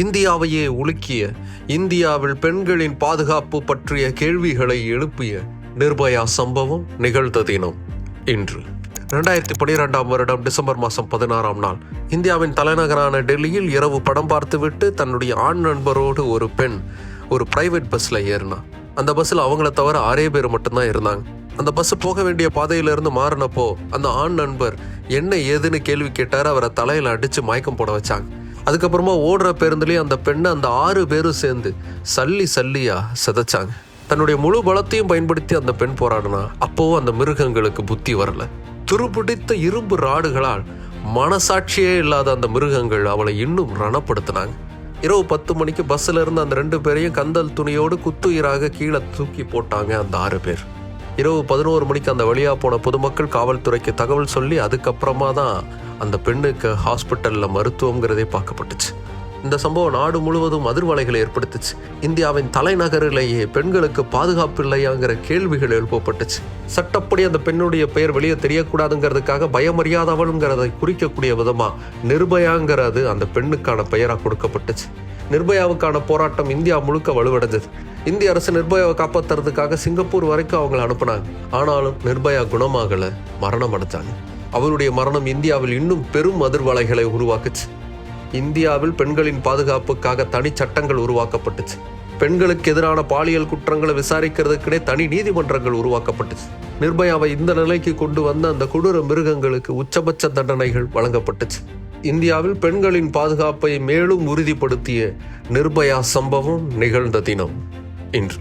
இந்தியாவையே உலுக்கிய, இந்தியாவில் பெண்களின் பாதுகாப்பு பற்றிய கேள்விகளை எழுப்பிய நிர்பயா சம்பவம் நிகழ்ந்த தினம் இன்று. 2012ஆம் வருடம் டிசம்பர் மாதம் 16ஆம் நாள் இந்தியாவின் தலைநகரான டெல்லியில் இரவு படம் பார்த்துவிட்டு தன்னுடைய ஆண் நண்பரோடு ஒரு பெண் ஒரு பிரைவேட் பஸ்ஸில் ஏறினான். அந்த பஸ்ஸில் அவங்கள தவிர 6 பேர் மட்டும்தான் இருந்தாங்க. அந்த பஸ் போக வேண்டிய பாதையிலிருந்து மாறினப்போ அந்த ஆண் நண்பர் என்ன ஏதுன்னு கேள்வி கேட்டார். அவரை தலையில் அடித்து மயக்கம் போட வச்சாங்க. அதுக்கப்புறமா ஓடுற பேருந்துலேயே அந்த பெண்ணை அந்த 6 பேரும் சேர்ந்து சல்லியா சிதைச்சாங்க. தன்னுடைய முழு பலத்தையும் பயன்படுத்தி அந்த பெண் போராடினா. அப்போவும் அந்த மிருகங்களுக்கு புத்தி வரல. துருப்பிடித்த இரும்பு ராடுகளால் மனசாட்சியே இல்லாத அந்த மிருகங்கள் அவளை இன்னும் ரணப்படுத்தினாங்க. இரவு 10 மணிக்கு பஸ்ஸில் இருந்து அந்த 2 பேரையும் கந்தல் துணியோடு குத்துயிராக கீழே தூக்கி போட்டாங்க அந்த 6 பேர். இரவு 11 மணிக்கு அந்த வழியாக போன பொதுமக்கள் காவல்துறைக்கு தகவல் சொல்லி அதுக்கப்புறமா தான் அந்த பெண்ணுக்கு ஹாஸ்பிட்டலில் மருத்துவங்கிறதே பார்க்கப்பட்டுச்சு. இந்த சம்பவம் நாடு முழுவதும் அதிர்வலைகளை ஏற்படுத்துச்சு. இந்தியாவின் தலைநகரிலேயே பெண்களுக்கு பாதுகாப்பு இல்லையாங்கிற கேள்விகள் எழுப்பப்பட்டுச்சு. சட்டப்படி அந்த பெண்ணுடைய பெயர் வெளியே தெரியக்கூடாதுங்கிறதுக்காக பயமறியாதவளுங்கிறதை குறிக்கக்கூடிய விதமாக நிர்பயாங்கிறது அந்த பெண்ணுக்கான பெயராக கொடுக்கப்பட்டுச்சு. நிர்பயாவுக்கான போராட்டம் இந்தியா முழுக்க வலுவடைஞ்சது. இந்திய அரசு நிர்பயாவை காப்பாற்றுறதுக்காக சிங்கப்பூர் வரைக்கும் அவங்களை அனுப்புனாங்க. ஆனாலும் நிர்பயா குணமாகலை, மரணம் அடைஞ்சாங்க. அவருடைய மரணம் இந்தியாவில் இன்னும் பெரும் அதிர்வலைகளை உருவாக்குச்சு. இந்தியாவில் பெண்களின் பாதுகாப்புக்காக தனி சட்டங்கள் உருவாக்கப்பட்டுச்சு. பெண்களுக்கு எதிரான பாலியல் குற்றங்களை விசாரிக்கிறதுக்குனே தனி நீதிமன்றங்கள் உருவாக்கப்பட்டுச்சு. நிர்பயாவை இந்த நிலைக்கு கொண்டு வந்த அந்த கொடூர மிருகங்களுக்கு உச்சபட்ச தண்டனைகள் வழங்கப்பட்டுச்சு. இந்தியாவில் பெண்களின் பாதுகாப்பை மேலும் உறுதிப்படுத்திய நிர்பயா சம்பவம் நிகழ்ந்த தினம் இன்று.